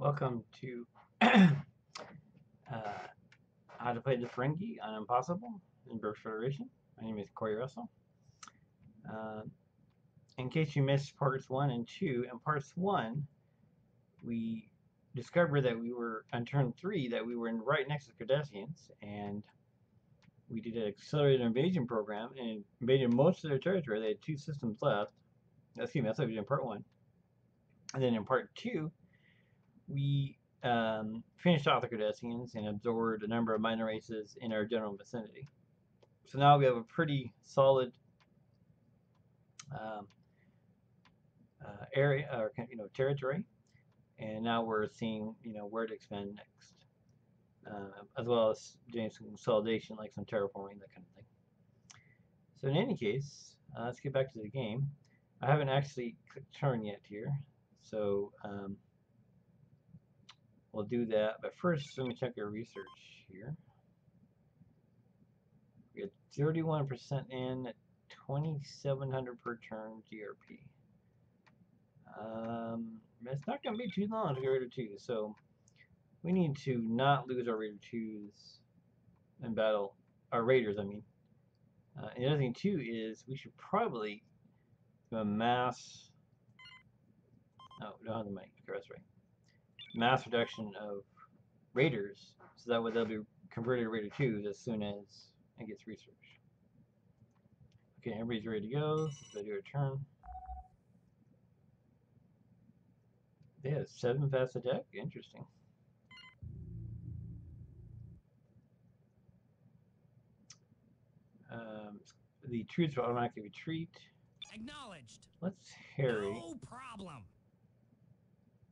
Welcome to How to Play the Ferengi on Impossible in Burst Federation. My name is Corey Russell. Uh, in case you missed parts 1 and 2, in parts 1, we discovered that we were, on turn 3, that we were right next to Cardassians, and we did an accelerated invasion program and invaded most of their territory. They had 2 systems left. Excuse me, that's what we did in part 1. And then in part 2, we finished off the Cardassians and absorbed a number of minor races in our general vicinity. So now we have a pretty solid um, area, or territory, and now we're seeing where to expand next, as well as doing some consolidation, like some terraforming, that kind of thing. So in any case, let's get back to the game. I haven't actually clicked turn yet here, so we'll do that. But first, let me check our research here. We get 31% in at 2,700 per turn GRP. It's not going to be too long to get rid of 2, so we need to not lose our Raider 2s in battle. Our Raiders, I mean. And the other thing, too, is we should probably do a mass... No, we don't have the money. Okay, that's right. Mass reduction of Raiders, so that way they'll be converted to Raider 2s as soon as it gets researched. Okay, everybody's ready to go. Let's do a turn. They have 7 fast attack? Interesting. The troops will automatically retreat. Acknowledged. Let's harry. No problem.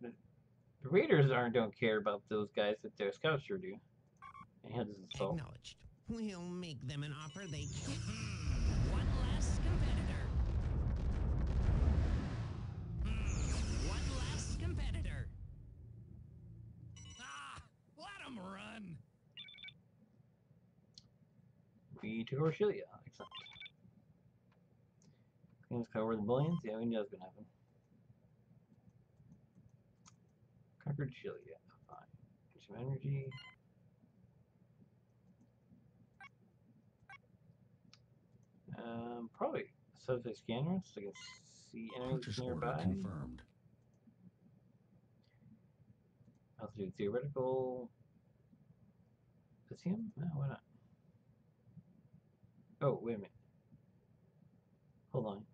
The Raiders don't care about those guys that their scouts sure do. And he has this assault. Acknowledged. We'll make them an offer they can't. One less competitor. One less competitor. Ah, let them run. We took over Chilia. Excellent. Let's cover the billions. Yeah, we knew that was going to happen. Conquered Chilia. Fine. Some energy. Probably subject scanners so I can see enemies Purchase nearby. order confirmed. I'll do theoretical. Lithium? No, why not? Oh, wait a minute. Hold on.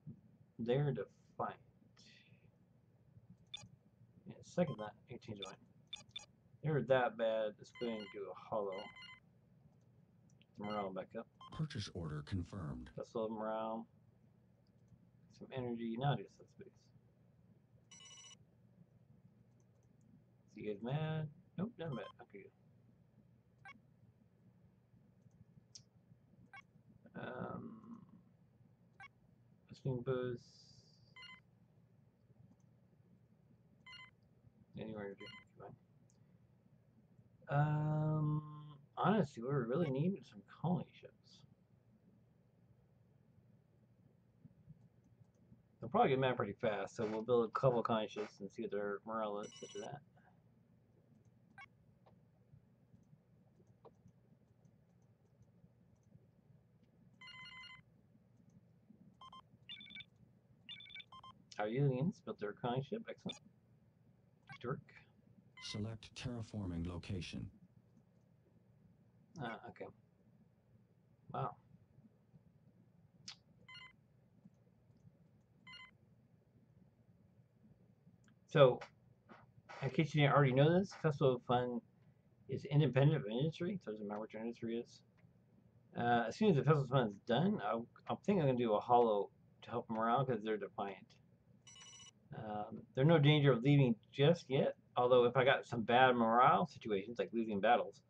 They're defiant. Yeah, second that. 18 to 1. They're that bad. It's going to do a hollow. Morale back up. Purchase order confirmed. That's a little morale. Some energy. Now just that space. See you guys mad? Nope, never mad. Okay. Listening boost. Anywhere to drink. Honestly, we really need some colony ships. They'll probably get mad pretty fast, so we'll build a couple of colony ships and see what their morale is after that. Our aliens built their colony ship. Excellent. Dirk. Select terraforming location. Okay. Wow. So, in case you didn't already know this, Festival of Fun is independent of industry. So it doesn't matter what your industry is. As soon as the Festival of Fun is done, I'm thinking I'm going to do a hollow to help them around because they're defiant. They're no danger of leaving just yet. Although if I got some bad morale situations, like losing battles,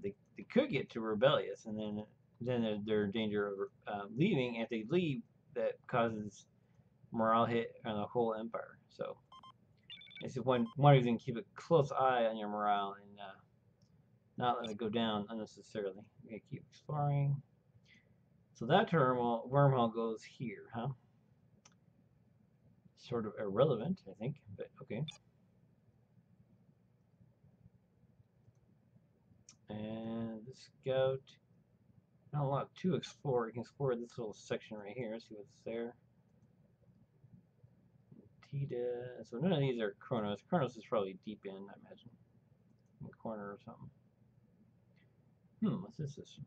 they could get to rebellious, and then they're in danger of leaving. And if they leave, that causes morale hit on the whole empire. So this is one reason to keep a close eye on your morale and not let it go down unnecessarily. We're gonna keep exploring. So that wormhole goes here, huh? Sort of irrelevant, I think, but okay. the scout. Not a lot to explore. You can explore this little section right here. See what's there. Tita. So none of these are Chronos. Chronos is probably deep in, I imagine. In the corner or something. What's this system?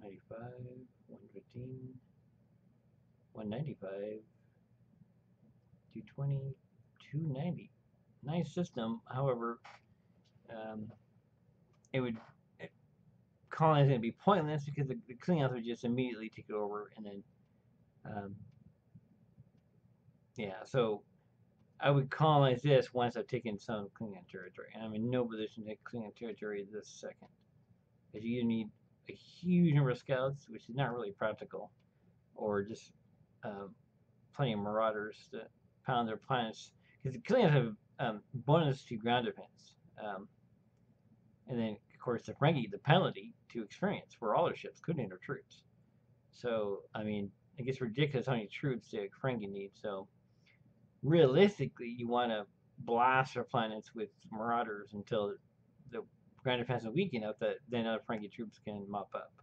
95, 115, 195, 220, 290. Nice system. However, it would colonizing would be pointless because the Klingons would just immediately take it over, and then yeah. So I would colonize this once I've taken some Klingon territory, and I'm in no position to take Klingon territory this second, because you either need a huge number of scouts, which is not really practical, or just plenty of marauders to pound their planets. Because the Klingons have bonus to ground defense, and then of course the Ferengi the penalty to experience for all their ships, including their troops. So I mean, it gets ridiculous how many troops the Ferengi need. So realistically, you want to blast their planets with marauders until the ground defense is weak enough that then other Ferengi troops can mop up.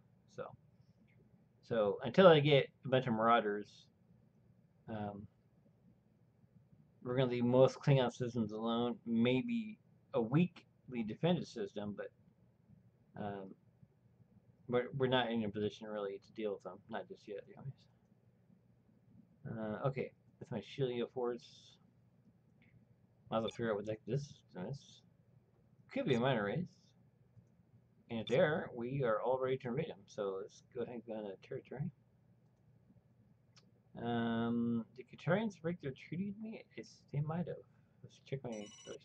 So until I get a bunch of marauders, we're going to leave most Klingon systems alone. Maybe a weakly defended system, but we're not in a position really to deal with them. Not just yet, anyways. Okay, that's my Shilio force. Might as well figure out what the heck this is. Could be a minor race. And if they are, we are all ready to invade them. So let's go ahead and go on a territory. Did Katarians break their treaty with me? They might have. Let's check my relationships.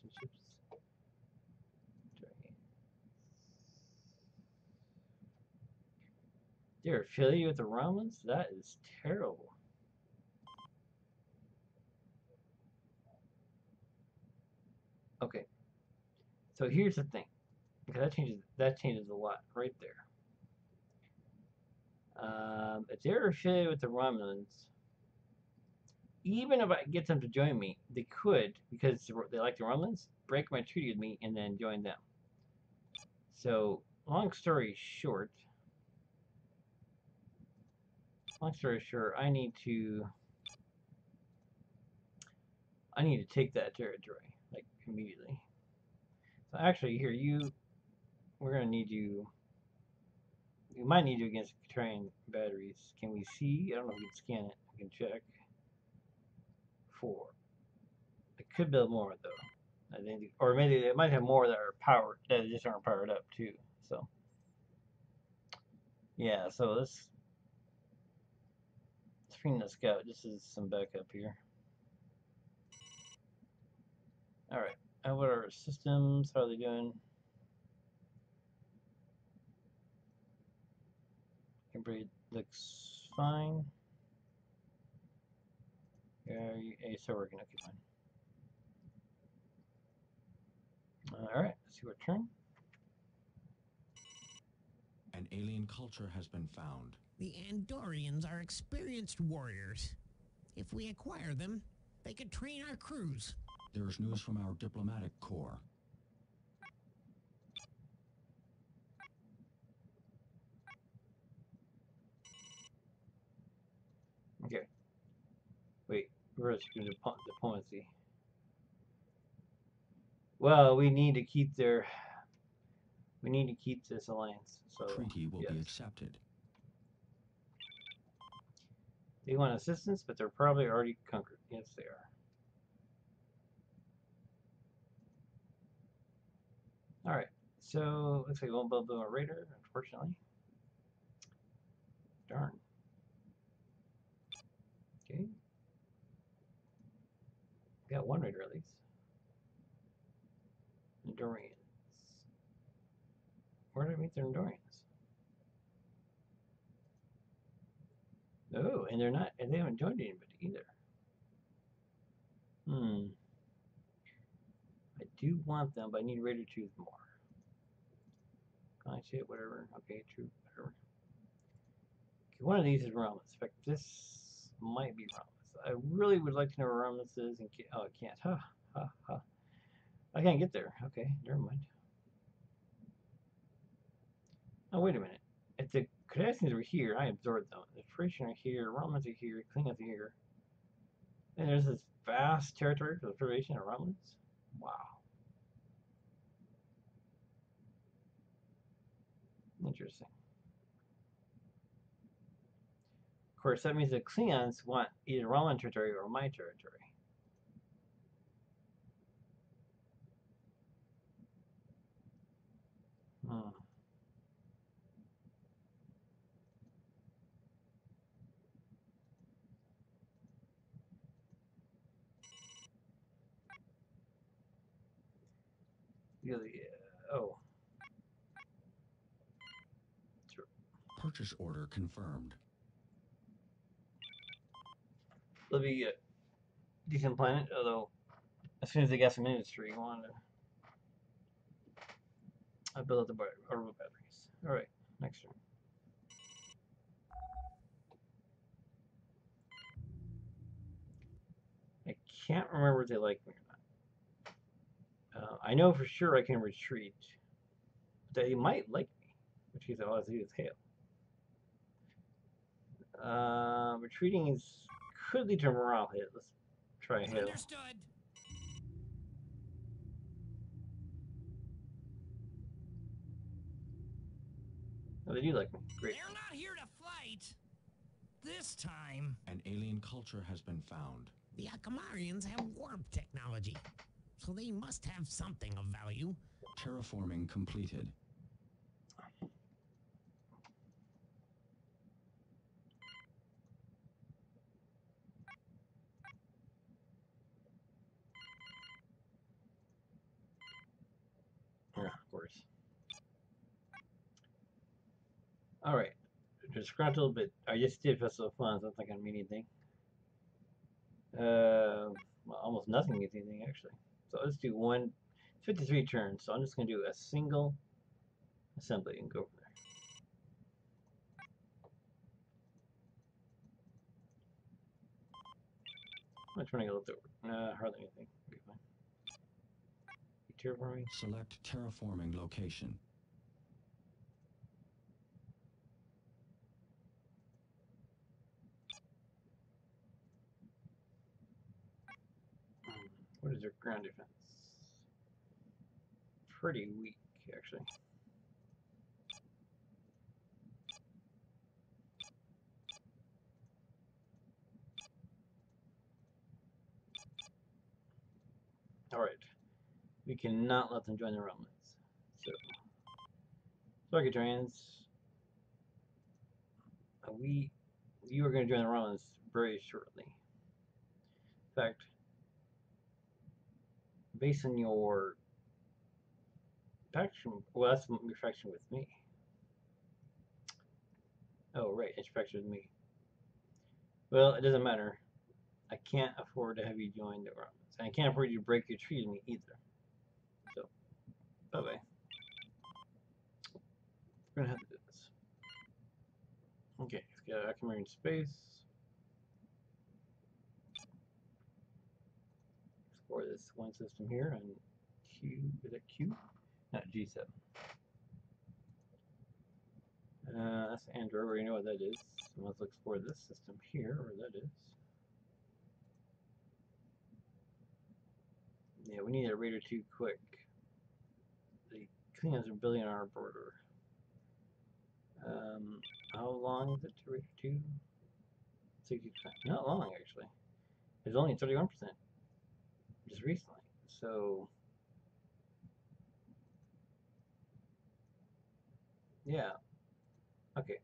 They're affiliated with the Romans? That is terrible. Okay. So here's the thing. Because that changes a lot right there. If they're affiliated with the Romulans, even if I get them to join me, they could, because they like the Romulans, break my treaty with me and then join them. So, long story short, I need to take that territory, like, immediately. So actually, here, we're gonna need you. We might need you against Katarian batteries. Can we see? I don't know if we can scan it. We can check. 4. I could build more though. I think, or maybe it might have more that are powered that just aren't powered up too. So yeah, so let's bring the scout. This is some backup here. All right, and what are our systems? How are they doing? Everybody looks fine. Yeah, so we're gonna keep on. All right, let's see what turn. An alien culture has been found. The Andorians are experienced warriors. If we acquire them, they could train our crews. There is news from our diplomatic corps. Okay. Wait, where's diplomacy? Well, we need to keep this alliance. So Treaty will yes. be accepted. They want assistance, but they're probably already conquered. Yes, they are. All right. So looks like we won't build a raider, unfortunately. Darn. Okay. Got one raider at least. Andorians. Where did I meet the Andorians? Oh, and they haven't joined anybody either. I do want them, but I need Raider 2 more. Shit, whatever. Okay, true, whatever. Okay, one of these is Romulus. In fact, this might be Romulus. I really would like to know where Romulus is. Oh, I can't. I can't get there. Okay, never mind. Oh, wait a minute. If the Cardassians were here, I absorbed them. The Frisian are here, Romans are here, Klingons are here. And there's this vast territory for the Federation of Romans. Wow. Interesting. Of course, that means the Klingons want either Roman territory or my territory. Hmm. Oh. Sure. Purchase order confirmed. It'll be a decent planet, although as soon as they got some industry, you want to build up the orbital batteries. Alright, next turn. I can't remember if they like me or not. I know for sure I can retreat. They might like me, which is all I see is hail. Retreating is could lead to a morale hit. Let's try hail. Understood. Oh, they do like me. Great. They're not here to fight. This time. An alien culture has been found. The Akamarians have warp technology, so they must have something of value. Terraforming completed. Yeah, of course. Alright. Disgruntled, but I just did Festival of Fun, so that's not going to mean anything. Well, almost nothing means anything, actually. So let's do 53 turns. So I'm just going to do a single assembly and go from there. How much money I left over? Hardly anything. Be fine. Terraforming. Select terraforming location. What is their ground defense? Pretty weak, actually. Alright. We cannot let them join the Romans. So, Targetrans, you are going to join the Romans very shortly. In fact, based on your faction, well, that's your faction with me. Oh, right, it's faction with me. Well, it doesn't matter. I can't afford to have you join the Romans. And I can't afford you to break your treaty with me either. So, bye-bye. We're going to have to do this. Okay, let's get Akamari in space. Explore this one system here on Q, is it Q? Not G7. That's Android, we already know what that is. So let's explore this system here, where that is. Yeah, we need a Raider 2 quick. The Klingons are building on our border. How long is it to Raider 2? 60%. Not long, actually. It's only 31% just recently. So, yeah. Okay.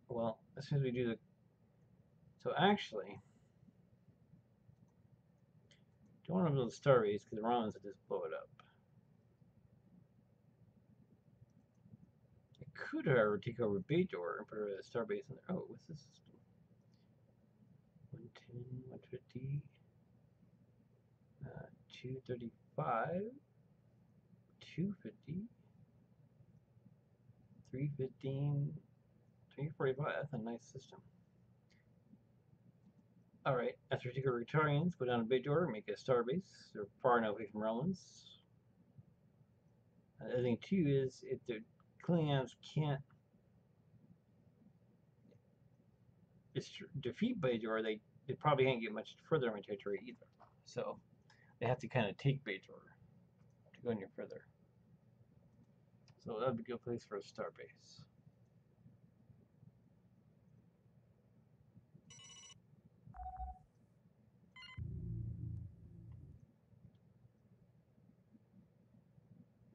Well, as soon as we do the... So, actually, don't want to build a Starbase because the Romans would just blow it up. I could, however, take over Bajor and put a Starbase in there. Oh, what's this system? 110, 150, 235, 250, 315, 345. That's a nice system. Alright, after take over Victorians, go down to Bajor, make a Starbase. They're far enough away from Romans. The other thing, too, is if the Klingons can't defeat Bajor, they probably can't get much further on territory either. So they have to kind of take Bajor to go any further. So that'd be a good place for a star base.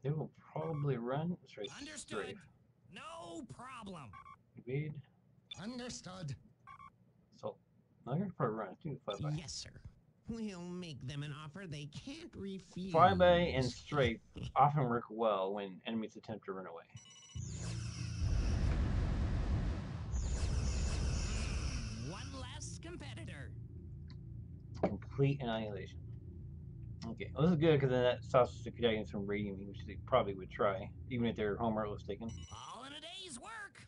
They will probably run. Sorry, Understood. strafe. No problem. Evade. Understood. So I'm gonna probably run. Do flyby. Yes, sir. We'll make them an offer they can't refuse. Flyby and strafe often work well when enemies attempt to run away. One less competitor. Complete annihilation. Okay, well, this is good because then that stops the Cadanians from raiding me, which they probably would try, even if their homework was taken. All in a day's work.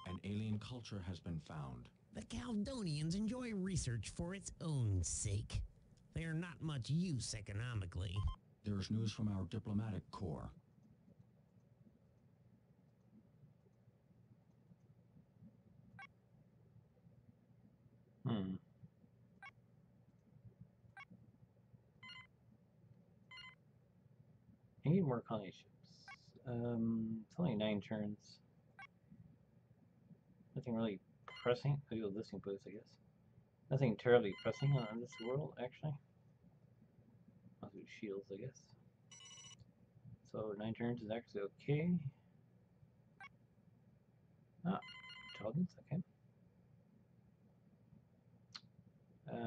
An alien culture has been found. The Caldonians enjoy research for its own sake. They're not much use economically. There is news from our diplomatic corps. Hmm. I need more colony ships. It's only 9 turns. Nothing really pressing. I do a listing post, I guess. Nothing terribly pressing on this world, actually. I'll do shields, I guess. So 9 turns is actually okay. Ah, intelligence, okay.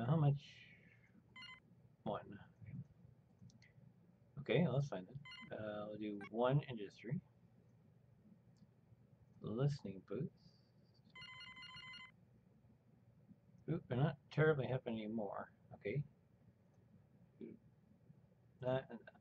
How much? 1. Okay, well, that's fine then. We'll do 1 industry. Listening boots. Oop, they're not terribly happening anymore. Okay. That and that.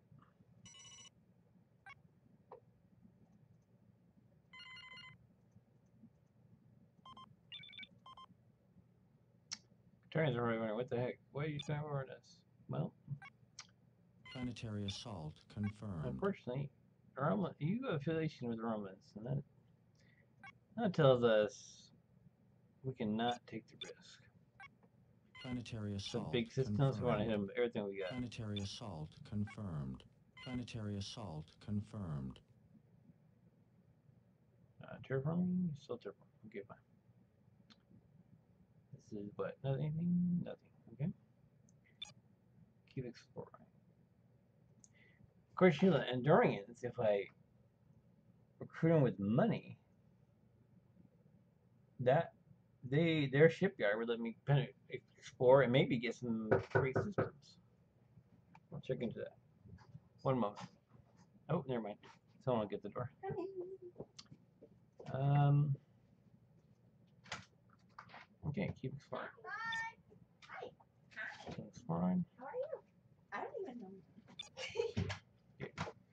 Turns are wondering, what the heck? Why are you trying to warn us? Well, Planetary assault confirmed. unfortunately, you have affiliation with Romans, and that tells us we cannot take the risk. Planetary It's a assault big system, so we want to hit confirmed. them with everything we got. Planetary assault confirmed. Planetary assault confirmed. Terraforming? Still terraforming. Okay, fine. This is what? Nothing? Nothing. Okay. Keep exploring. Of course, Sheila, Andorians, if I recruit them with money, that their shipyard would let me explore and maybe get some great systems. I'll check into that. One moment. Oh, never mind. Someone will get the door. Okay, keep exploring. Keep exploring. How are you? I don't even know.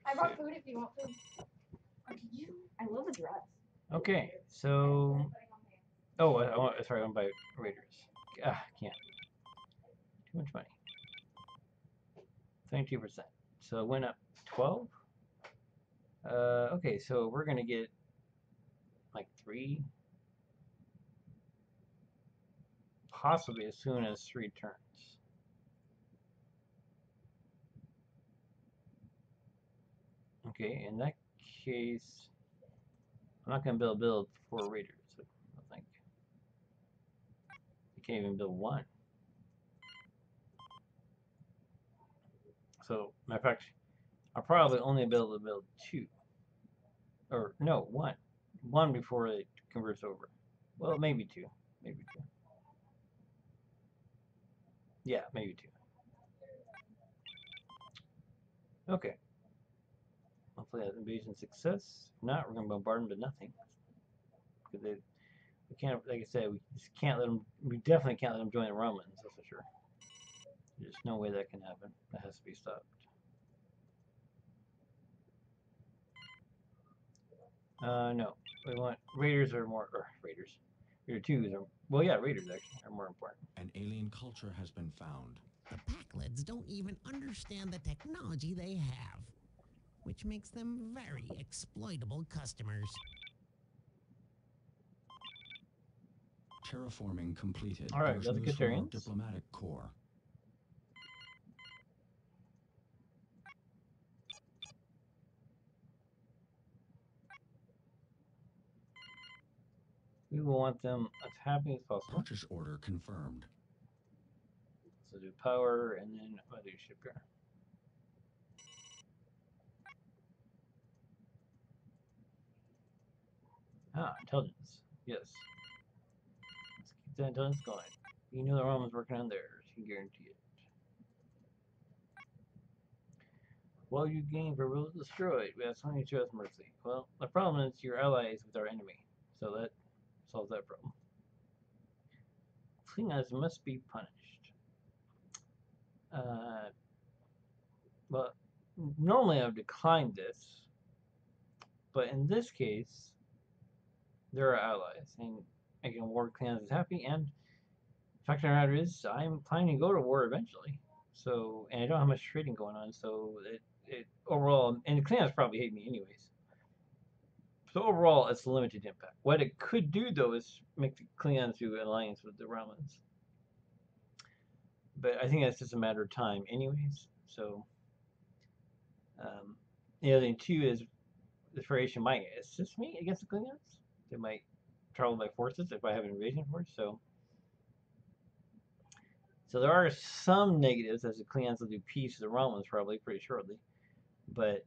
I brought food if you want food. Oh, did you? I love the dress. Okay, so sorry, I want to buy Raiders. Can't. Too much money. 22%. So it went up 12. Okay, so we're gonna get like 3, possibly as soon as 3 turns. Okay, in that case, I'm not gonna build 4 Raiders. I don't think. You can't even build 1. So, matter of fact, I'll probably only be able to build 2. Or, no, 1. 1 before it converts over. Well, maybe 2. Maybe 2. Yeah, maybe 2. Okay. Hopefully that invasion success. If not, we're going to bombard them to nothing. Because we can't, like I said, we just can't let them, we definitely can't let them join the Romans, that's for sure. There's no way that can happen. That has to be stopped. No. We want Raiders are more, or Raiders. Raider 2s are, well, yeah, Raiders actually are more important. An alien culture has been found. The Packlids don't even understand the technology they have. which makes them very exploitable customers. Terraforming completed. All right, There's that's news from our Caterians. diplomatic corps. We will want them as happy as possible. Purchase order confirmed. So do power and then what do shipyard? Ah, intelligence. Yes. Let's keep that intelligence going. You know the Romans working on theirs. You can guarantee it. What you gain for will destroyed. We have 22 as mercy. Well, the problem is you're allies with our enemy. So that solves that problem. Klingons must be punished. Well, normally I would decline this. But in this case, they're our allies. And making war with Klingons is happy. And the fact of the matter is, I'm planning to go to war eventually. So, and I don't have much trading going on. So, it overall, and the Klingons probably hate me anyways. So overall, it's a limited impact. What it could do, though, is make the Klingons do an alliance with the Romans. But I think that's just a matter of time anyways. So, the other thing, too, is the Federation might assist me against the Klingons. They might travel by forces if I have an invasion force. So there are some negatives, as the Klingons will do peace with the Romans probably pretty shortly. But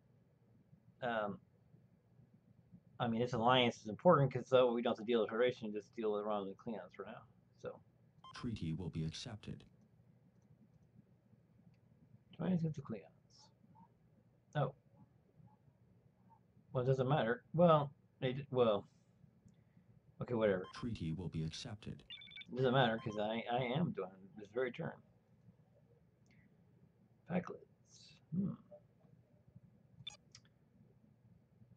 I mean, this alliance is important because though we don't have to deal with the Federation, just deal with the Romans and Klingons for now. So Treaty will be accepted. try to get the Klingons. Oh, well, it doesn't matter. Well, well, okay, whatever. Treaty will be accepted. It doesn't matter because I am doing this very turn. Packlets.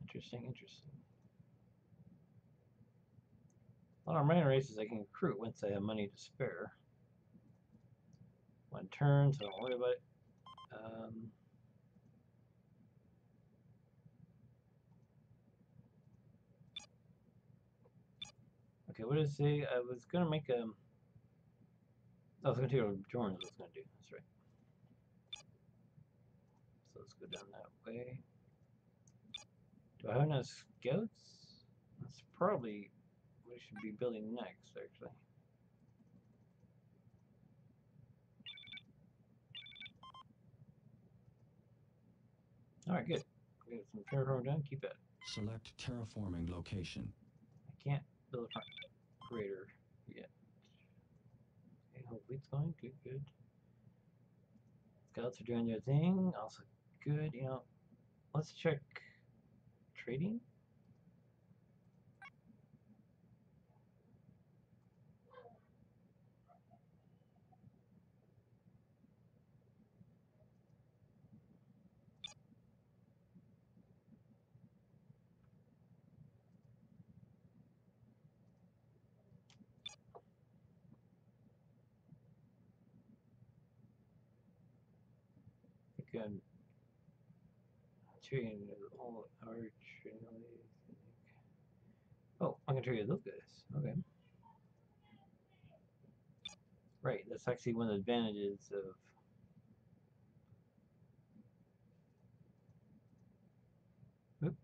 Interesting, interesting. A lot of minor races I can recruit once I have money to spare. One turn, so don't worry about it. Okay, what did it say? I was gonna make a. I was gonna take over Jordan. What I was gonna do. That's right. So let's go down that way. Do I have enough scouts? That's probably what we should be building next, actually. Alright, good. We got some terraforming done. Keep that. Select terraforming location. I can't build a front crater yet. Okay, hopefully it's going. Good, good. Scouts are doing their thing. Also good. You know, let's check trading. I think I'm trading all our trading. Oh, I'm gonna trade those guys. Okay. Right, that's actually one of the advantages of it's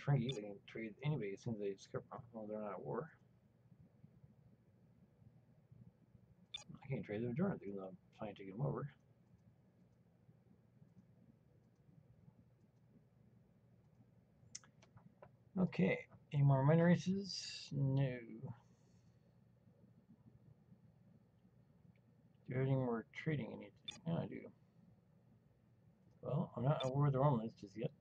Ferengi. They can trade anybody as soon as they discover well they're not at war. I can't trade them with Jordan even though I'm trying to take them over. Okay, any more minor races? No. Do everything more trading I need to do? Yeah, I do. Well, I'm not at war with the Romans just yet.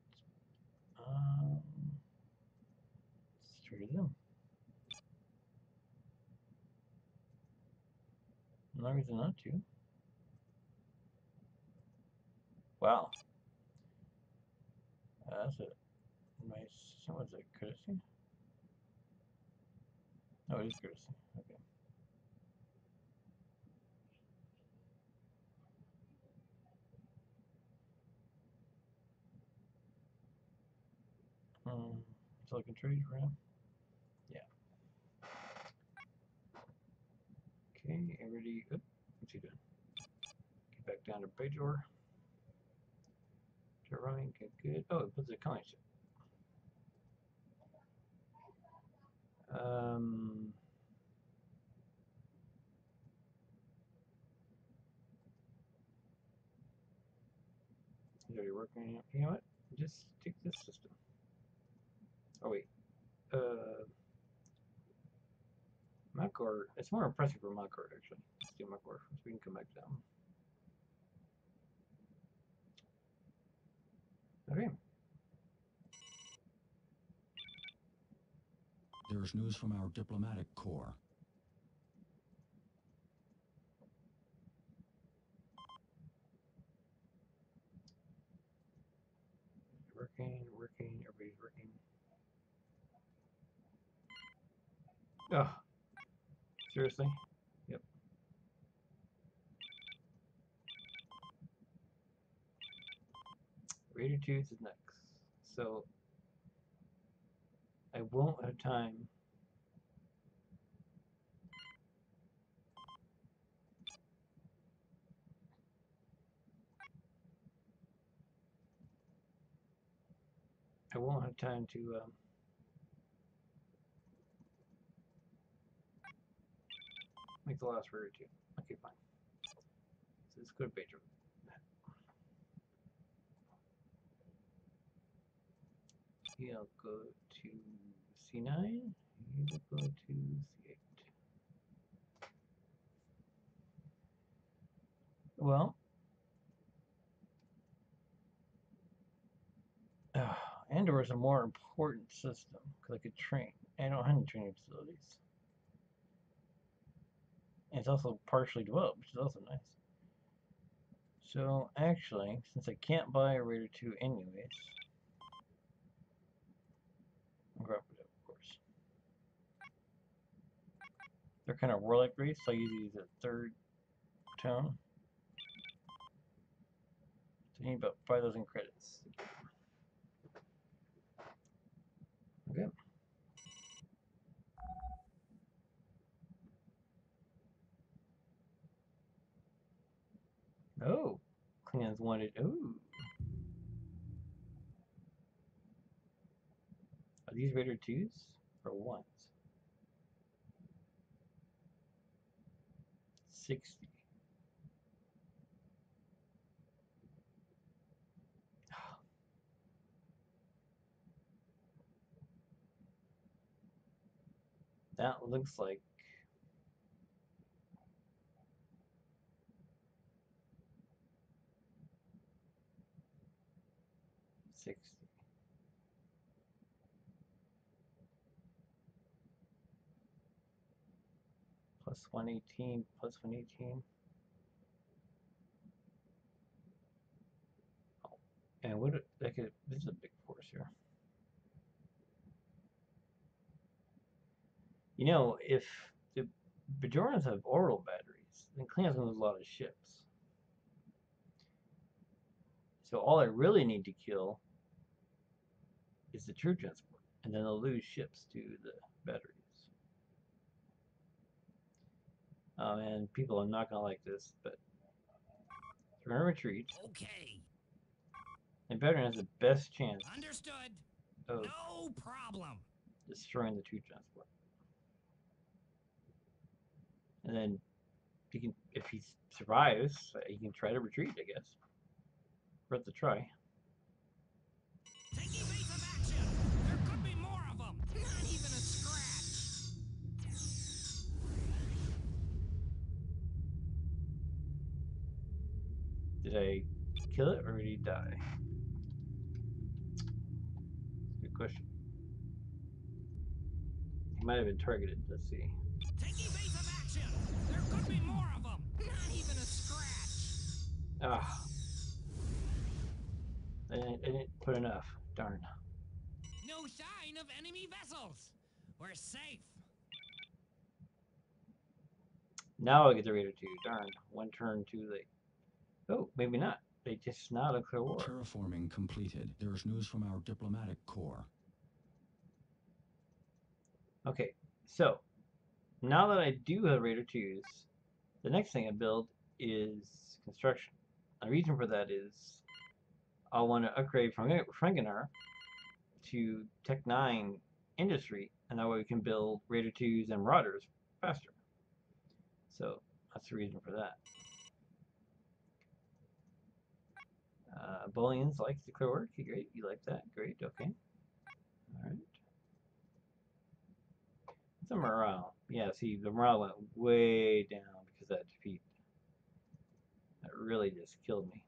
Let's trade them. No reason not to. Wow. That's a nice. What's that? Courtesy? Oh, it is courtesy. Okay. So I can trade for him. Yeah. Okay, everybody. Oop, what's he doing? Get back down to Bajor. To Ryan, good. Oh, it puts a coin ship. He's already working on it. You know what? Just take this system. Oh wait. Makor. It's more impressive for Makor actually. Let's do Makor so we can come back down. Okay. There's news from our diplomatic corps. Working, everybody's working. Oh, seriously? Yep. Raider Tooth is next. So, I won't have time. I won't have time to, make the last Raider Tooth. Okay, fine. So let's go to Pedro. He'll go to C9. He'll go to C8. Well, Andor is a more important system because I could train. I don't have any training facilities. And it's also partially developed, which is also nice. So actually, since I can't buy a Raider 2 anyways, I'll grab it up, of course. They're kind of warlike race, so I usually use a third tone. So I need about 5,000 credits. Okay. Oh, Klingons wanted. Ooh. Are these Raider 2s or 1s? 60. That looks like 60. Plus 118, plus 118. Oh, and what? This is a big force here. You know, if the Bajorans have orbital batteries, then Klingons lose a lot of ships. So all I really need to kill is the troop transport, and then they'll lose ships to the batteries. Oh man, people are not gonna like this, but we're gonna retreat. Okay. And Veteran has the best chance Understood. of No problem. destroying the troop transport. And then he can, if he survives, he can try to retreat, I guess. Worth a try. Taking evasive action. There could be more of them. Not even a scratch. Did I kill it or did he die? Good question. He might have been targeted. Let's see. Taking evasive action. There could be more of them. Not even a scratch. Ah. I didn't put enough. Darn. No sign of enemy vessels. We're safe. Now I get the Raider 2. Darn. One turn too late. Oh, maybe not. They just now declare war. Terraforming completed. There's news from our diplomatic corps. Okay, so now that I do have Raider 2s, the next thing I build is construction. The reason for that is I'll want to upgrade from Frankenar to Tech 9 Industry, and that way we can build Raider 2s and Marauders faster. So that's the reason for that. Bullions likes the clear work. Okay, great. You like that? Great. Okay. All right. What's the morale? Yeah, see, the morale went way down because of that defeat. That really just killed me.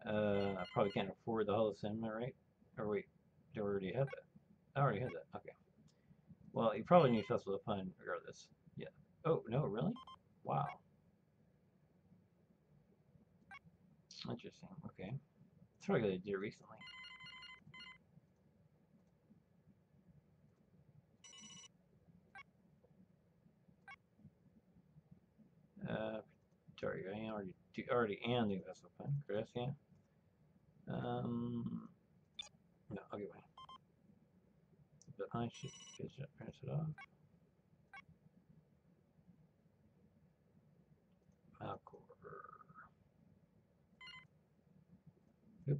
I probably can't afford the Hall Cinema, right? Or wait, do I already have that? I already have that. Okay. Well, you probably need Festival of Fun regardless. Yeah. Oh, no, really? Wow. Interesting. Okay. That's probably what I did recently. Sorry, I already am the Festival of Fun. Chris, yeah. No, I'll get one. But I should finish it off. Malcor. Yep.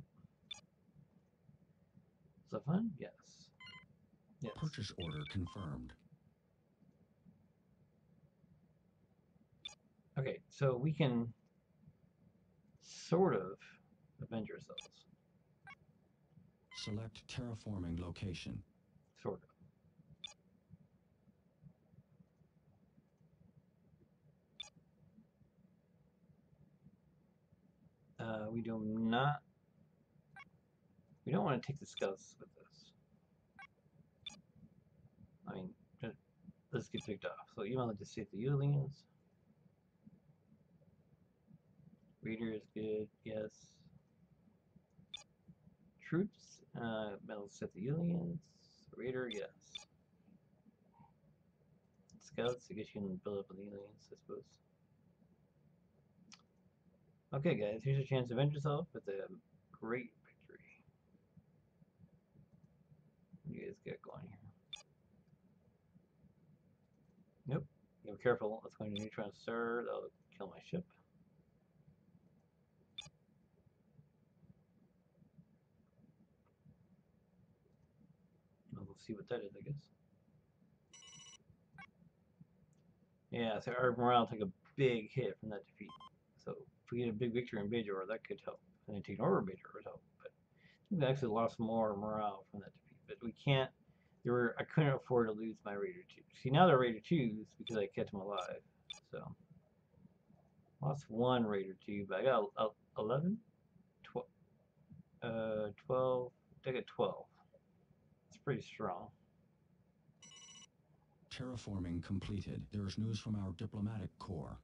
Is that fun? Yes. Yes. Purchase order confirmed. Okay, so we can sort of avenge ourselves. Select terraforming location. Sort of. We do not. We don't want to take the scouts with us. I mean, let's get picked off. So you want to save the aliens. Reader is good, yes. Troops, metal set the aliens. Raider, yes. Scouts, I guess you can build up with the aliens, I suppose. Okay, guys, here's your chance to avenge yourself with a great victory. What do you guys get going here? Nope. Be careful. Let's go into neutron star. That'll kill my ship. We'll see what that is, I guess. Yeah, so our morale took a big hit from that defeat. So if we get a big victory in Bajor, that could help. And then taking over Bajor would help. But we actually lost more morale from that defeat. But we can't. I couldn't afford to lose my Raider 2. See, now they're Raider 2s because I kept them alive. So lost one Raider 2, but I got 11, 12. I got 12. It's pretty strong. Terraforming completed. There is news from our diplomatic corps.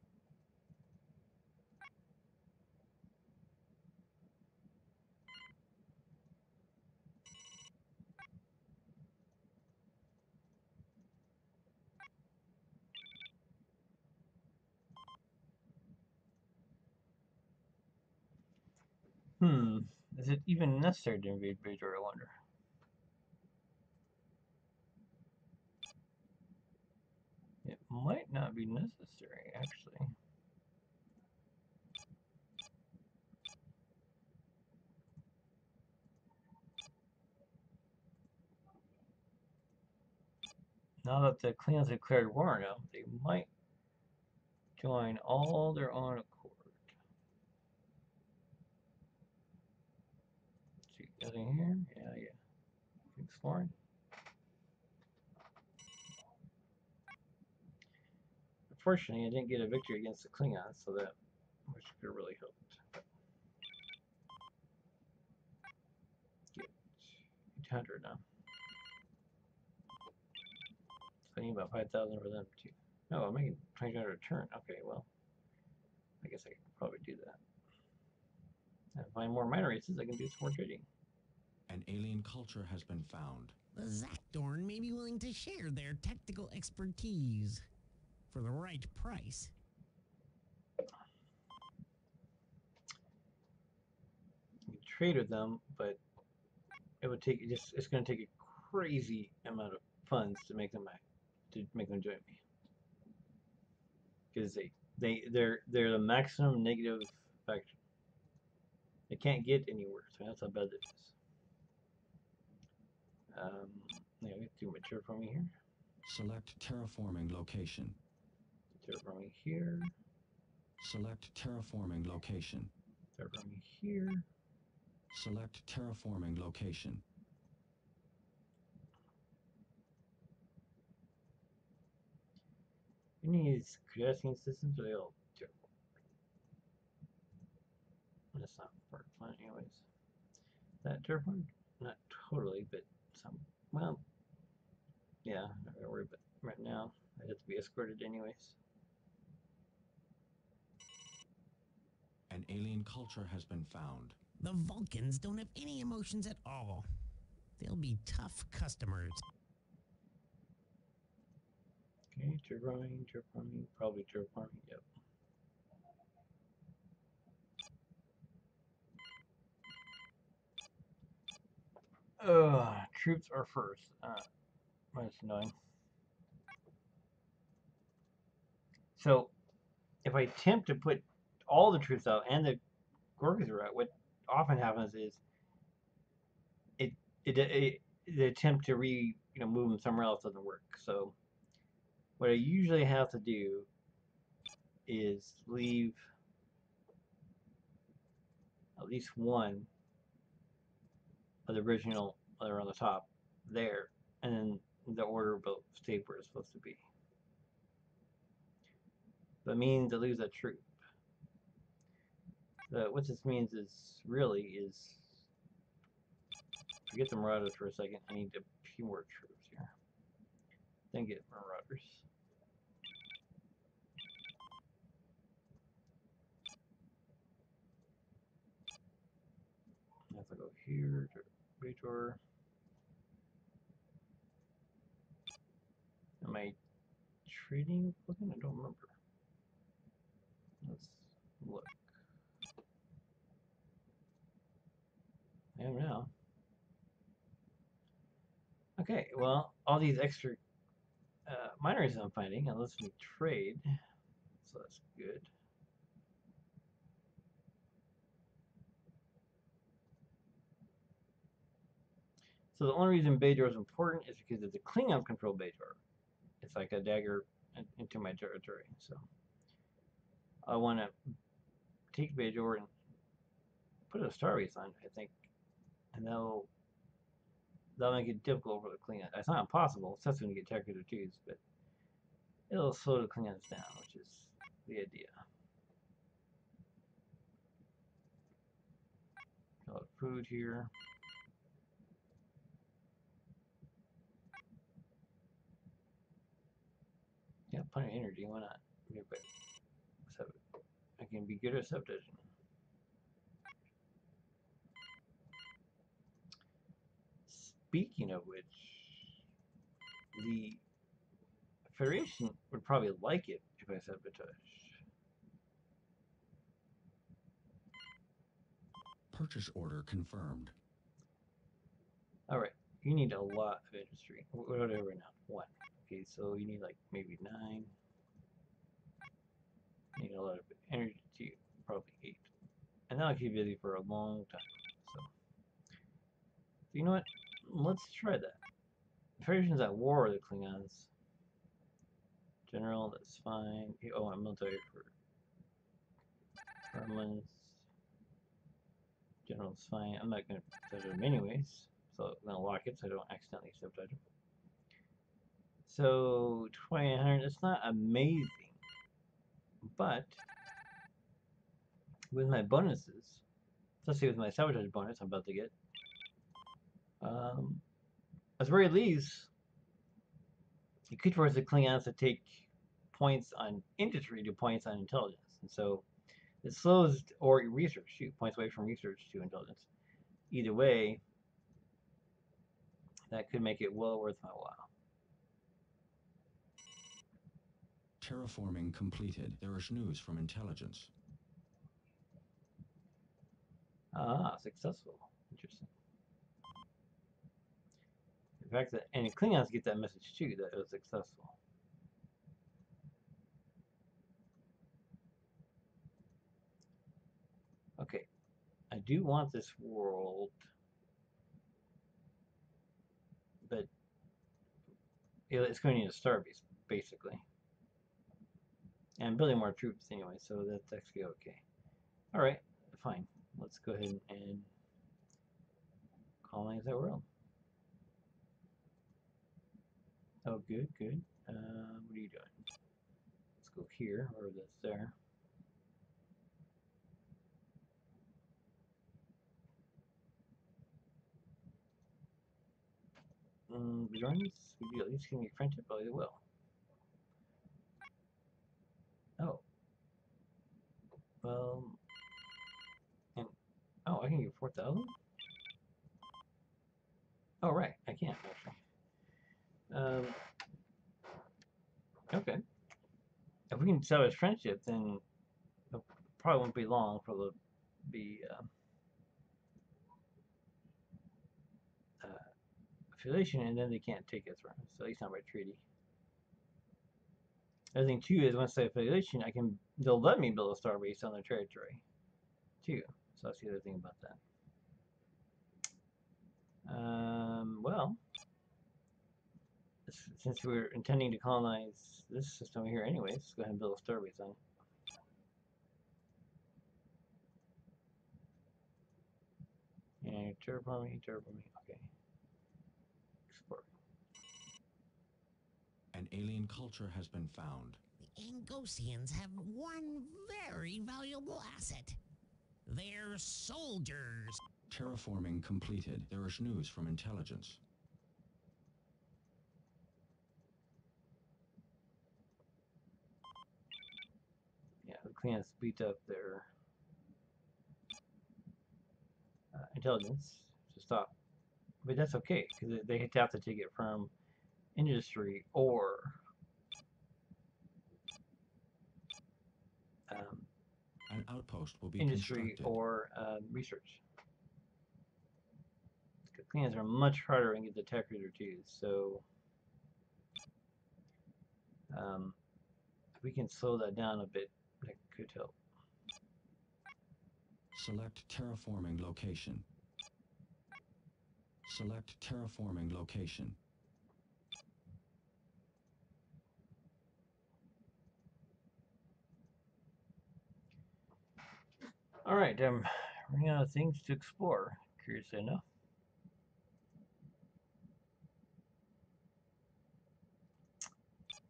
Is it even necessary to invade Bajor, I wonder? It might not be necessary, actually. Now that the Klingons declared war on them, they might join all their own accord. See, nothing here? Yeah. Exploring. Unfortunately, I didn't get a victory against the Klingons, so that which could have really helped. Get 800 now. So I need about 5,000 for them too. No, I'm making 2,200 a turn. Okay, well, I guess I could probably do that. And find more minor races, I can do some more trading. An alien culture has been found. The Zakdorn may be willing to share their technical expertise for the right price. You trade with them, but it would take it's going to take crazy amount of funds to make them join me, because they're the maximum negative faction. They can't get any worse. That's how bad it is. Yeah, we have to do terraforming here. Select terraforming location. Terraforming here. Select terraforming location. Terraforming here. Select terraforming location. Any of these crafting systems are they all terrible? That's not part fun anyways. That terraform? Not totally, but some. Well, yeah, not gonna worry about right now. I have to be escorted anyways. An alien culture has been found. The Vulcans don't have any emotions at all. They'll be tough customers. Okay, terraforming, probably terraforming, yep. Troops are first. That's annoying. So, if I attempt to put all the troops out and the Gorgas are out, what often happens is the attempt to move them somewhere else doesn't work. So, what I usually have to do is leave at least one of the original that are on the top there, and then the order will stay where it's supposed to be. But it means I lose that troop. What this means is forget the Marauders for a second. I need a few more troops here. Then get Marauders. I have to go here to Bajor. Am I trading looking? I don't remember. Let's look. I am now. Okay, well, all these extra miners I'm finding, and lets me trade, so that's good. So the only reason Bajor is important is because it's a Klingon control Bajor. It's like a dagger into my territory. So I want to take Bajor and put a Star Race on it, I think, and that'll make it difficult for the Klingon. It's not impossible. It's just going to get technical twos, but it'll slow the Klingons down, which is the idea. A lot of food here. Yeah, plenty of energy. Why not? I can be good at subdivision. Speaking of which, the Federation would probably like it if I sabotage. Purchase order confirmed. Alright, you need a lot of industry. Whatever now. 1. Okay, so you need like maybe 9. You need a lot of energy too. Probably 8. And that'll keep you busy for a long time. So you know what? Let's try that. The Federation's at war with the Klingons. General, that's fine. Oh, I'm military for Gremlins. General's fine. I'm not going to sabotage them anyways. So I'm going to lock it so I don't accidentally sabotage them. So 2900, it's not amazing. But with my bonuses, especially with my sabotage bonus I'm about to get, at the very least, it could force the Klingons to take points on industry to points on intelligence. And so it slows, or research, shoot, points away from research to intelligence. Either way, that could make it well worth my while. Terraforming completed. There is news from intelligence. Ah, successful. Interesting. The fact that, and the Klingons get that message too, that it was successful. Okay, I do want this world, but it's going to need a starbase, basically. And I'm building more troops anyway, so that's actually okay. Alright, fine. Let's go ahead and colonize that world. Oh, good, good. What are you doing? Let's go here, or that's there. Bjorns, would you at least give me friendship? Oh, they will. Oh. Well, and, oh, I can get 4,000? Oh, right, I can't, actually. Okay. If we can establish friendship, then it probably won't be long for the affiliation, and then they can't take us from us, so at least not by treaty. The other thing too is once I affiliation, they'll let me build a starbase on their territory, too. So that's the other thing about that. Well, since we're intending to colonize this system here anyways, let's go ahead and build a starbase on it. And terraforming, okay. Export. An alien culture has been found. The Angosians have one very valuable asset. Their soldiers. Terraforming completed. There is news from intelligence. Yeah, the Klingons beat up their intelligence to stop. But that's okay, because they have to take it from industry or An outpost will be industry constructed. or research. Klingons are much harder and get the tech reader too, so if we can slow that down a bit, that could help. Select terraforming location. Select terraforming location. Alright, I'm running out of things to explore, curiously enough.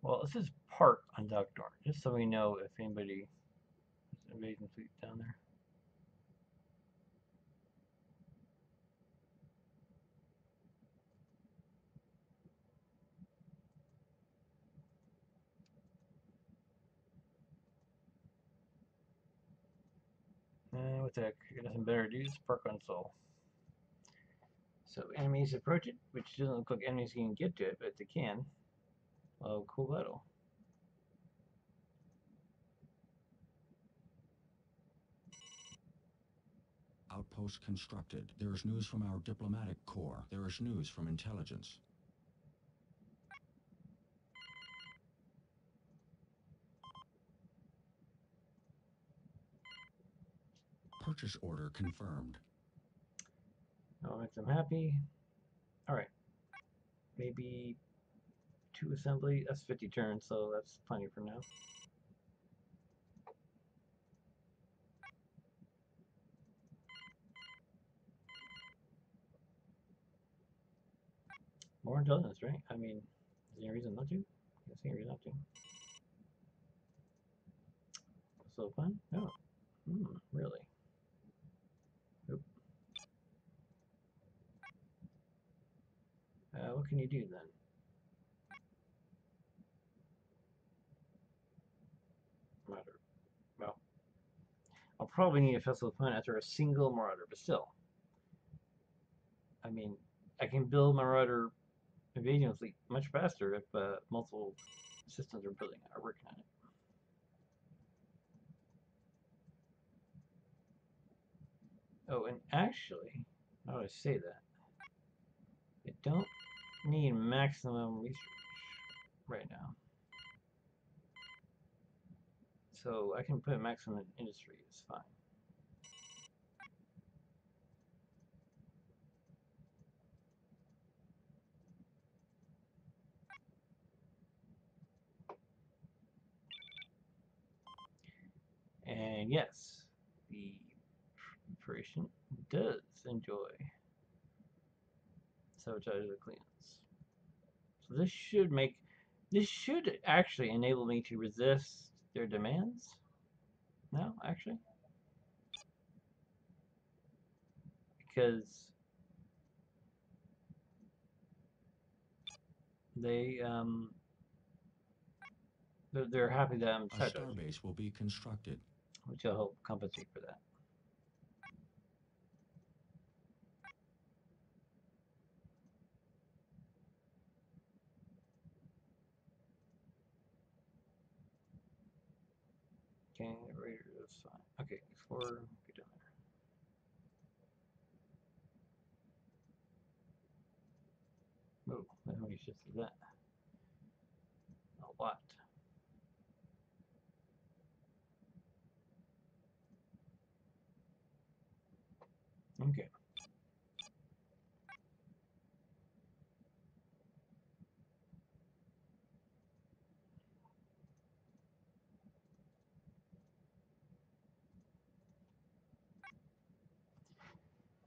Well, this is park on Doctor, just so we know if anybody is invading fleet down there. What the heck? Got nothing better to do. Just park on Sol. So enemies approach it, which doesn't look like enemies can get to it, but they can. Oh, cool battle. Outpost constructed. There is news from our diplomatic corps. There is news from intelligence. Purchase order confirmed. That makes them happy. Alright. Maybe 2 assembly. That's 50 turns, so that's plenty for now. More intelligence, right? I mean, is there any reason not to? Can't see any reason not to. So fun? No. Really? Nope. What can you do then? Marauder. Well, I'll probably need a festival point after a single Marauder, but still. I mean, I can build Marauder invasion fleet much faster if multiple systems are working on it. Oh, and actually, how do I say that? I don't need maximum research right now. So I can put maximum industry, it's fine. And yes, the operation does enjoy sabotage of cleans. So this should actually enable me to resist their demands. No, actually. Because they're happy that I'm A sabotaging, starbase will be constructed. which will help compensate for that. Okay, Raider is fine. Okay, Explorer, get down there. Oh, how many ships is that? A lot. Okay.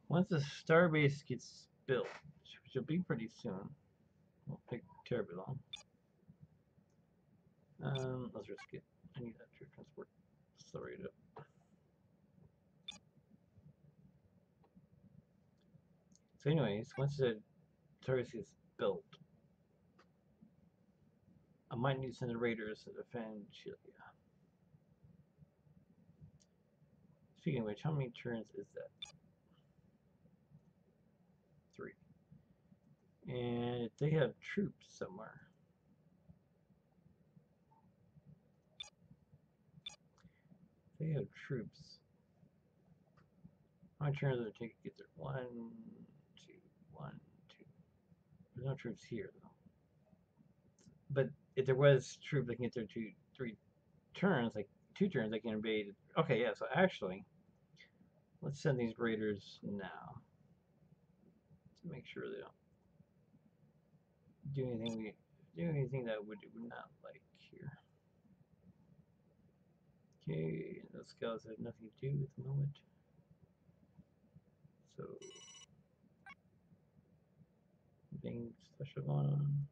Once the starbase gets built, which will be pretty soon, won't take terribly long. Let's risk it. I need that to transport. Accelerate it up. So, anyways, once the starbase gets built, I might need to send the raiders to defend Chile. Speaking of which, how many turns is that? 3. And if they have troops somewhere, if they have troops, how many turns does it take to get there? 1, 2, 1, 2. There's no troops here though. But if there was troops that can get there 2, 3 turns, like 2 turns, they can invade. Okay, yeah. So actually, let's send these raiders now to make sure they don't do anything that would not like here. Okay, those scouts have nothing to do at the moment. So nothing special going on.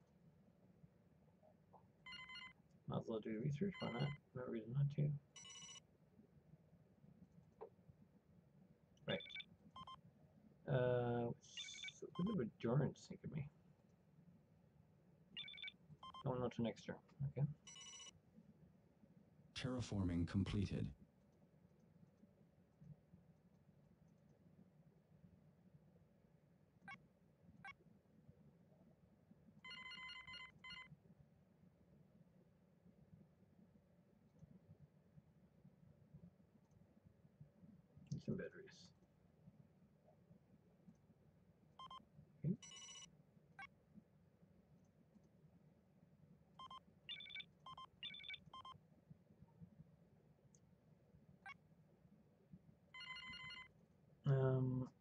Might as well do research, why not? No reason not to. Right. What did Jordan's think of me? Don't know till next turn. Okay. Terraforming completed. Need some batteries. Okay.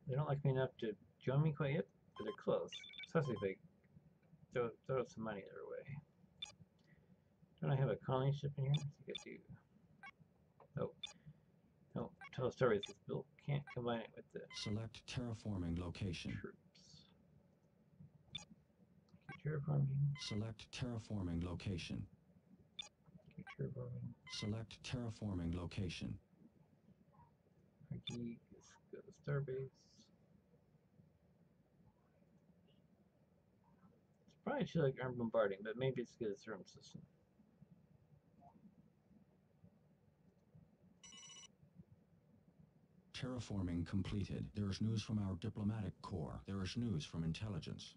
They don't like me enough to join me quite yet, but they're close. Especially if they throw some money their way. Don't I have a colony ship in here? I think I do. Oh. No, until the starbase gets built. Can't combine it with the Select terraforming location. troops. Okay, terraforming. Select terraforming location. Okay, terraforming. Select terraforming location. Okay, let's go to starbase. It's probably should like arm bombarding, but maybe it's because it's room system. Terraforming completed. There is news from our diplomatic corps. There is news from intelligence.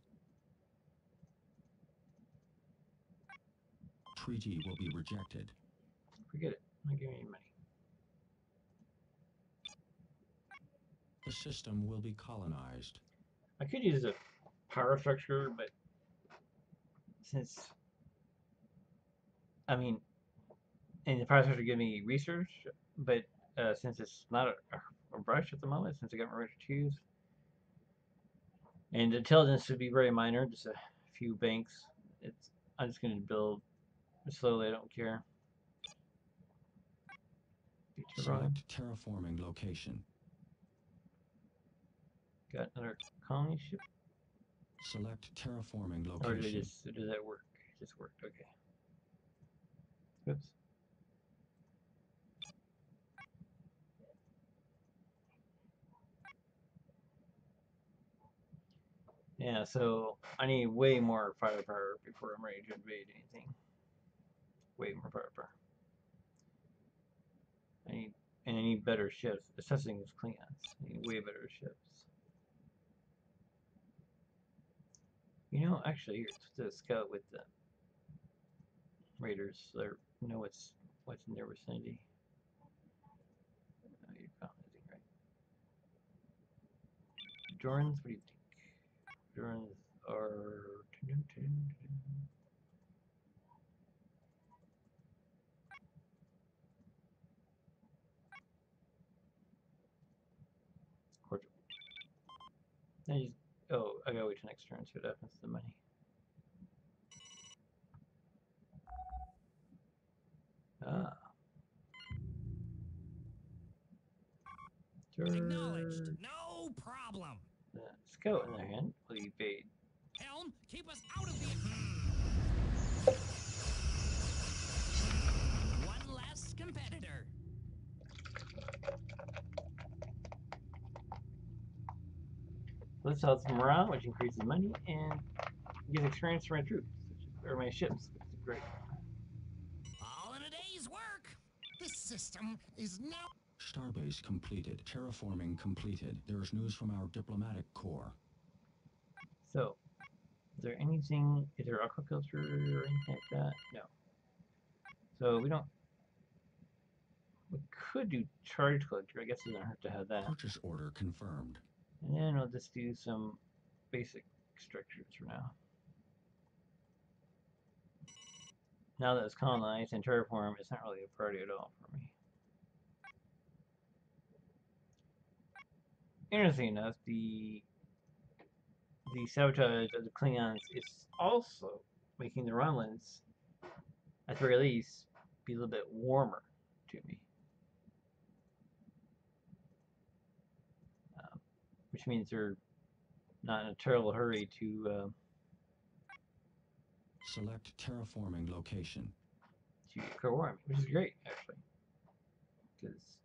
Treaty will be rejected. Forget it. Not giving me any money. The system will be colonized. I could use a power structure, but since I mean, and the processor give me research, but since it's not a rush at the moment, since I got my rush twos, and intelligence should be very minor, just a few banks. I'm just going to build slowly. I don't care. Select terraforming location. Got another colony ship. Select terraforming Or location. does that work? It just worked. Okay. Oops. Yeah, so I need way more firepower before I'm ready to invade anything. Way more firepower. I need better ships. Assessing those Klingons. I need way better ships. You know, actually, here's the scout with the raiders. So they know what's in their vicinity. Oh, you're commenting, right? Dorans, what do you think? Dorans are. Cordial. I gotta wait till next turn, see what happens to the money. Ah. Acknowledged. No problem. The scout in their hand will evade. Helm, keep us out of the... One less competitor. Let's help morale, which increases money, and gives experience for my troops, or my ships, which is great. All in a day's work. This system is now... Starbase completed. Terraforming completed. There is news from our diplomatic corps. So, is there anything, is there aquaculture or anything like that? No. So we could do charge collector. I guess it doesn't hurt to have that. Purchase order confirmed. And then I'll just do some basic structures for now. Now that it's colonized and terraform, it's not really a priority at all for me. Interesting enough, the sabotage of the Klingons is also making the Romulans, at the very least, be a little bit warmer to me. Which means they're not in a terrible hurry to Select terraforming location. co-warm, which is great, actually. Because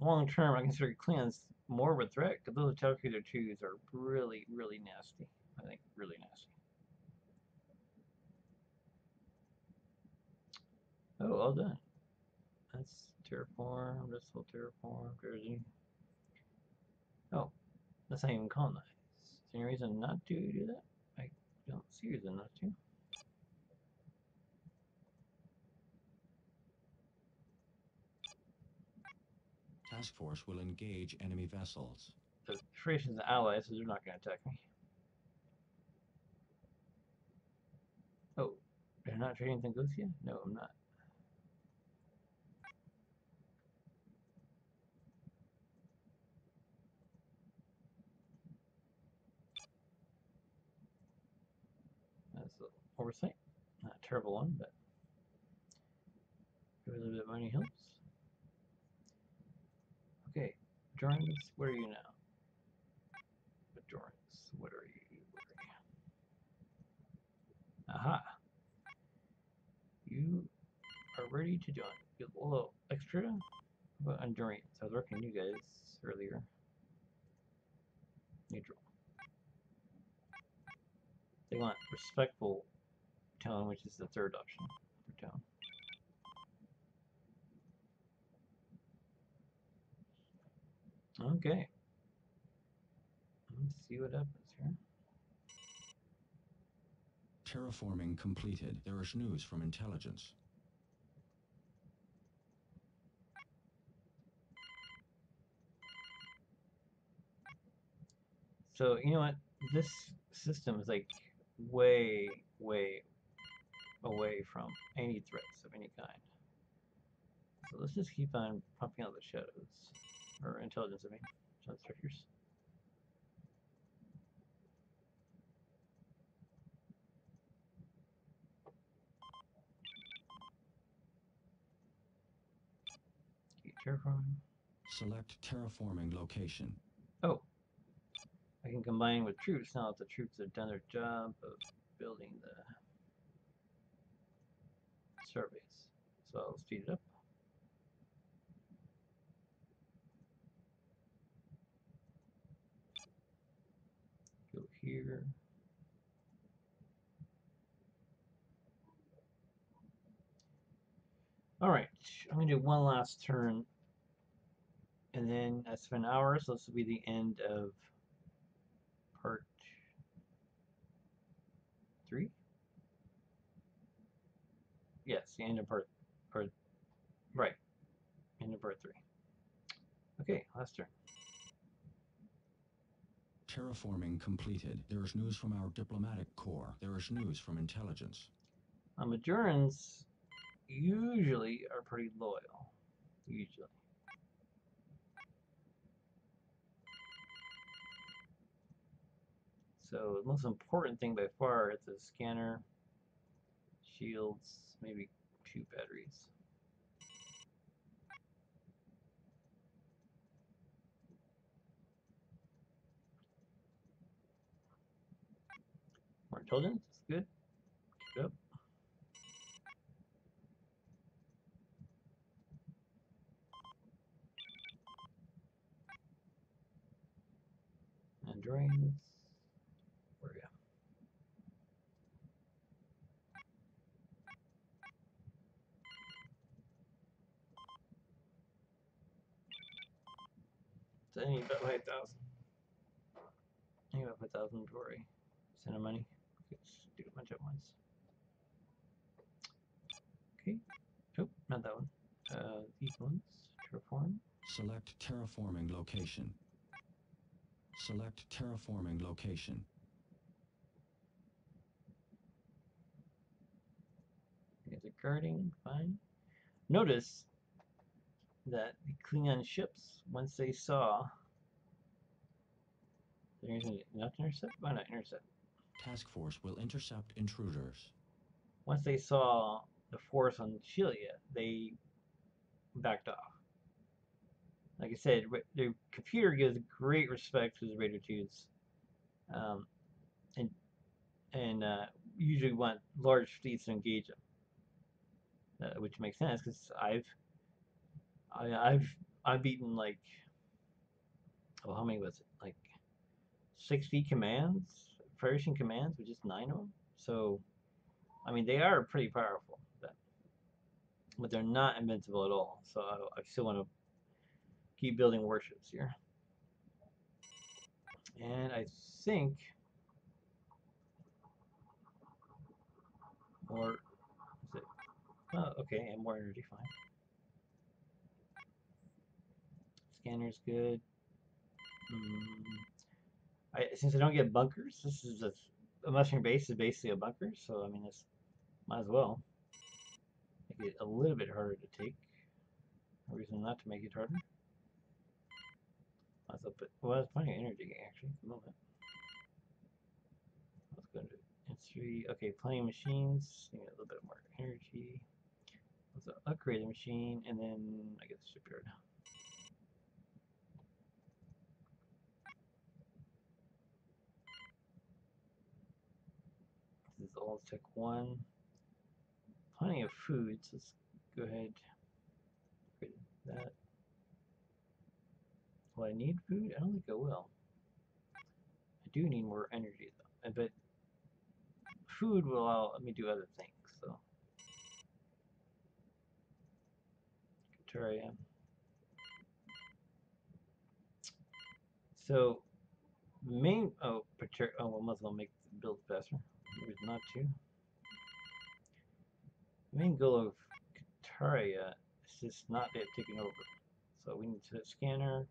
long term, I consider Klingons more of a threat, because those Calculator 2s are really, really nasty. I think really nasty. Oh, all done. That's terraform, this will terraform, Jersey. Oh, that's not even colonized. Is there any reason not to do that? I don't see reason not to. Task force will engage enemy vessels. The Federation's an ally, so they're not going to attack me. Oh, they're not trading with Angosia? No, I'm not. That's an oversight. Not a terrible one, but a little bit of money helps. Okay, Dorans, where are you now? Dorans, what are you? Aha! You are ready to join. Get a little extra. About Endurance. I was working you guys earlier. Neutral. They want respectful tone, which is the third option for tone. Okay. Let's see what happens here. Terraforming completed. There is news from intelligence. So, you know what? This system is like way, way away from any threats of any kind. So let's just keep on pumping out the shadows. Or intelligence, I mean. Shadow structures. Okay, terraforming. Select terraforming location. Oh, I can combine with troops now that the troops have done their job of building the surveys. So I'll speed it up. Go here. All right, I'm gonna do one last turn, and then I spend hours. So this will be the end of part 3. Yes, the end of part right, end of part 3. Okay, last turn. Terraforming completed. There is news from our diplomatic corps. There is news from intelligence. Majorans usually are pretty loyal. Usually. So the most important thing by far is a scanner, shields, maybe 2 batteries. More intelligence, that's good. Keep it up. Androids. Where are you? So I need about 5,000. I need about 5,000 jewelry. Send of money. Let's do a bunch at once. Okay. Nope, not that one. These ones. Terraform. Select terraforming location. Select terraforming location. There's a guarding. Fine. Notice that the Klingon ships, once they saw. They're using not to intercept? Why not intercept? Task force will intercept intruders. Once they saw the force on Chilia, they backed off. Like I said, the computer gives great respect to the radar tubes, um, and usually want large fleets to engage them, which makes sense because I've beaten like, oh, how many was it? Like 60 commands, Federation commands with just 9 of them. So I mean, they are pretty powerful, but they're not invincible at all. So I still want to keep building warships here. And I think more, is it, oh, okay, and more energy, fine. Scanner's good. Since I don't get bunkers, this is a mushroom base is basically a bunker, so I mean, this might as well make it a little bit harder to take. No reason not to make it harder. Might as well put, well, there's plenty of energy actually at the moment. Let's go to industry. Okay, plenty of machines. Need a little bit more energy. Let's upgrade the machine, and then I get the shipyard. This is all tech 1. Plenty of foods. Let's go ahead. Upgrade that. Will I need food? I don't think I will. I do need more energy though. But food will allow me do other things. So, Terraria. So, main well, might as well make the build faster. Maybe not to. The main goal of Kataria is just not yet taken over. So we need to scanner.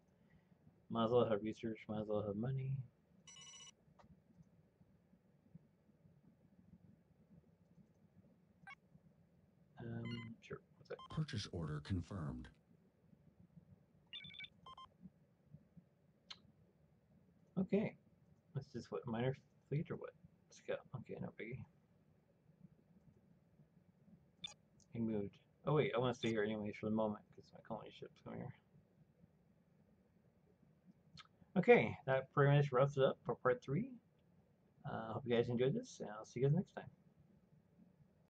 Might as well have research. Might as well have money. Sure. What's that? Purchase order confirmed. Okay. Let's just what minor fleet or what? Scout. Okay, no biggie. He moved. Oh wait, I want to stay here anyways for the moment because my colony ship's coming here. Okay, that pretty much wraps it up for part 3. I hope you guys enjoyed this, and I'll see you guys next time.